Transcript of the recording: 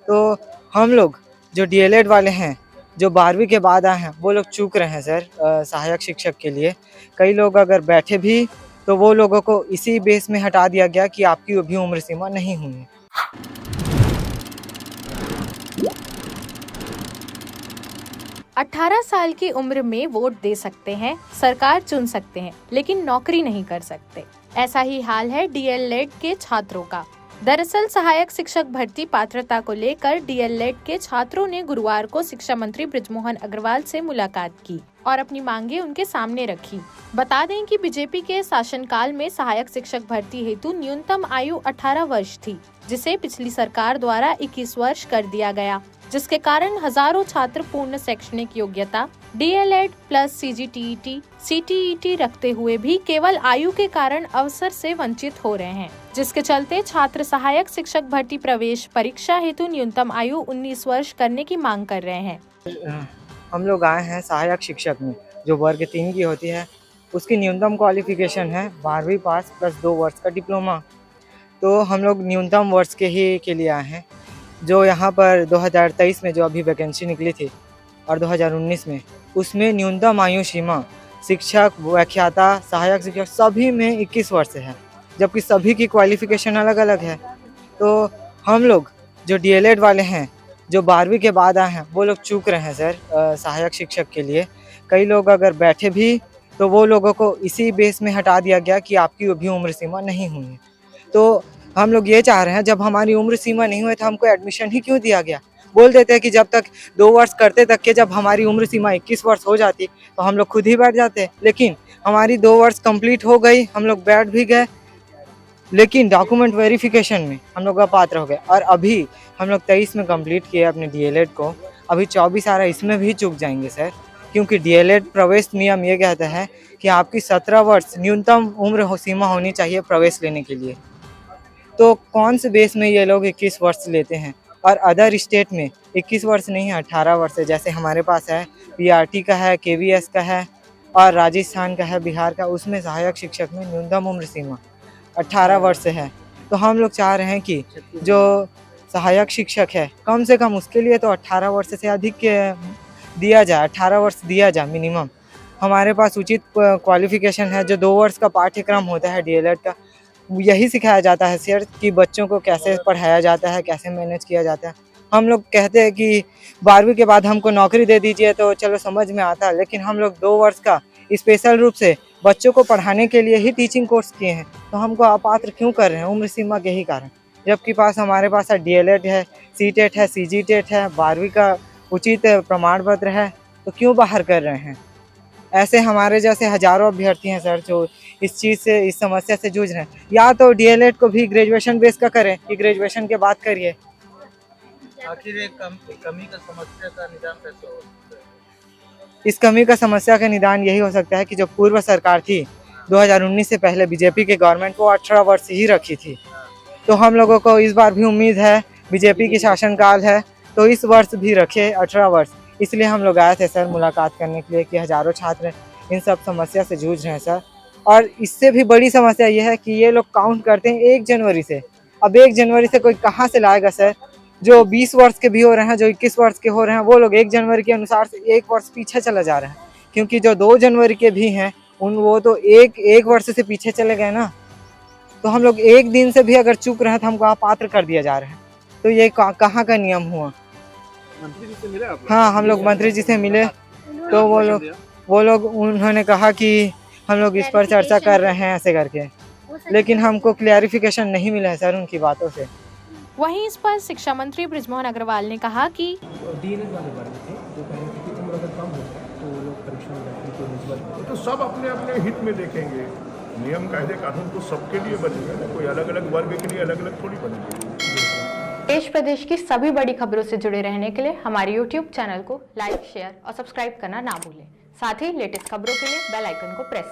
तो हम लोग जो डीएलएड वाले हैं, जो 12वीं के बाद आए हैं, वो लोग चूक रहे हैं सर सहायक शिक्षक के लिए। कई लोग अगर बैठे भी तो वो लोगों को इसी बेस में हटा दिया गया कि आपकी अभी उम्र सीमा नहीं हुई है। 18 साल की उम्र में वोट दे सकते हैं, सरकार चुन सकते हैं, लेकिन नौकरी नहीं कर सकते। ऐसा ही हाल है डीएलएड के छात्रों का। दरअसल सहायक शिक्षक भर्ती पात्रता को लेकर डीएलएड के छात्रों ने गुरुवार को शिक्षा मंत्री बृजमोहन अग्रवाल से मुलाकात की और अपनी मांगे उनके सामने रखी। बता दें कि बीजेपी के शासनकाल में सहायक शिक्षक भर्ती हेतु न्यूनतम आयु 18 वर्ष थी, जिसे पिछली सरकार द्वारा 21 वर्ष कर दिया गया, जिसके कारण हजारों छात्र पूर्ण शैक्षणिक योग्यता डीएलएड प्लस सीजीटीईटी, सीटीईटी रखते हुए भी केवल आयु के कारण अवसर से वंचित हो रहे हैं, जिसके चलते छात्र सहायक शिक्षक भर्ती प्रवेश परीक्षा हेतु न्यूनतम आयु 19 वर्ष करने की मांग कर रहे हैं। हम लोग आए हैं सहायक शिक्षक में, जो वर्ग 3 की होती है, उसकी न्यूनतम क्वालिफिकेशन है 12वीं पास प्लस 2 वर्ष का डिप्लोमा। तो हम लोग न्यूनतम वर्ष के लिए आए हैं। जो यहाँ पर 2023 में जो अभी वैकेंसी निकली थी और 2019 में, उसमें न्यूनतम आयु सीमा शिक्षक, व्याख्याता, सहायक शिक्षक सभी में 21 वर्ष है, जबकि सभी की क्वालिफिकेशन अलग अलग है। तो हम लोग जो डीएलएड वाले हैं, जो 12वीं के बाद आए हैं, वो लोग चूक रहे हैं सर सहायक शिक्षक के लिए। कई लोग अगर बैठे भी तो वो लोगों को इसी बेस में हटा दिया गया कि आपकी अभी उम्र सीमा नहीं हुई है। तो हम लोग ये चाह रहे हैं, जब हमारी उम्र सीमा नहीं हुई तो हमको एडमिशन ही क्यों दिया गया। बोल देते हैं कि जब तक 2 वर्ष करते तक के जब हमारी उम्र सीमा 21 वर्ष हो जाती तो हम लोग खुद ही बैठ जाते, लेकिन हमारी 2 वर्ष कंप्लीट हो गई, हम लोग बैठ भी गए, लेकिन डॉक्यूमेंट वेरिफिकेशन में हम लोग अपात्र हो गए। और अभी हम लोग 23 में कंप्लीट किए अपने डीएलएड को, अभी 24 आ रहा है, इसमें भी चूक जाएंगे सर, क्योंकि डीएलएड प्रवेश नियम ये कहता है कि आपकी 17 वर्ष न्यूनतम उम्र सीमा होनी चाहिए प्रवेश लेने के लिए। तो कौन से बेस में ये लोग 21 वर्ष लेते हैं, और अदर स्टेट में 21 वर्ष नहीं है 18 वर्ष है, जैसे हमारे पास है पीआरटी का है, केवीएस का है और राजस्थान का है, बिहार का, उसमें सहायक शिक्षक में न्यूनतम उम्र सीमा 18 वर्ष है। तो हम लोग चाह रहे हैं कि जो सहायक शिक्षक है कम से कम उसके लिए तो 18 वर्ष से अधिक दिया जाए, 18 वर्ष दिया जाए मिनिमम। हमारे पास उचित क्वालिफिकेशन है, जो 2 वर्ष का पाठ्यक्रम होता है डीएलएड का, यही सिखाया जाता है सर कि बच्चों को कैसे पढ़ाया जाता है, कैसे मैनेज किया जाता है। हम लोग कहते हैं कि 12वीं के बाद हमको नौकरी दे दीजिए तो चलो समझ में आता है, लेकिन हम लोग 2 वर्ष का स्पेशल रूप से बच्चों को पढ़ाने के लिए ही टीचिंग कोर्स किए हैं, तो हमको अपात्र क्यों कर रहे हैं उम्र सीमा के ही कारण। जबकि हमारे पास डीएलएड है, सीटेट है, सीजीटेट है, 12वीं का उचित प्रमाण पत्र है, तो क्यों बाहर कर रहे हैं। ऐसे हमारे जैसे हजारों अभ्यर्थी हैं सर जो इस चीज़ से, इस समस्या से जूझ रहे हैं। या तो डीएलएड को भी ग्रेजुएशन बेस का करें कि ग्रेजुएशन के बाद करिए। आखिर एक कमी का समस्या का निदान कैसे हो सकता है? इस कमी का समस्या का निदान यही हो सकता है कि जो पूर्व सरकार थी 2019 से पहले बीजेपी के गवर्नमेंट को 18 वर्ष ही रखी थी, तो हम लोगों को इस बार भी उम्मीद है, बीजेपी की शासनकाल है तो इस वर्ष भी रखे 18 वर्ष। इसलिए हम लोग आए थे सर मुलाकात करने के लिए कि हजारों छात्र इन सब समस्या से जूझ रहे हैं सर। और इससे भी बड़ी समस्या ये है कि ये लोग काउंट करते हैं 1 जनवरी से। अब 1 जनवरी से कोई कहाँ से लाएगा सर। जो 20 वर्ष के भी हो रहे हैं, जो 21 वर्ष के हो रहे हैं, वो लोग 1 जनवरी के अनुसार से 1 वर्ष पीछे चला जा रहा है, क्योंकि जो 2 जनवरी के भी हैं वो तो एक वर्ष से पीछे चले गए ना। तो हम लोग 1 दिन से भी अगर चूक रहे हैं तो हमको अपात्र कर दिया जा रहा है। तो ये कहाँ का नियम हुआ। मंत्री जी से मिले आप? हाँ, हम लोग मंत्री जी से मिले, तो वो लोग उन्होंने कहा कि हम लोग इस पर चर्चा कर रहे हैं ऐसे करके, लेकिन हमको क्लैरिफिकेशन नहीं मिला है सर उनकी बातों से। वहीं इस पर शिक्षा मंत्री बृजमोहन अग्रवाल ने कहा कि डीएलएड वाले वर्ग थे जो कह रहे थे कि उम्र अगर कम हो जाए तो वो लोग परीक्षा में बैठने को निस्बत। तो सब अपने अपने हित में देखेंगे। नियम कायदे कानून तो सबके लिए बनेगा ना, कोई अलग अलग वर्ग के लिए अलग अलग थोड़ी बनेगी। देश प्रदेश की सभी बड़ी खबरों से जुड़े रहने के लिए हमारे YouTube चैनल को लाइक, शेयर और सब्सक्राइब करना ना भूलें। साथ ही लेटेस्ट खबरों के लिए बेल आइकन को प्रेस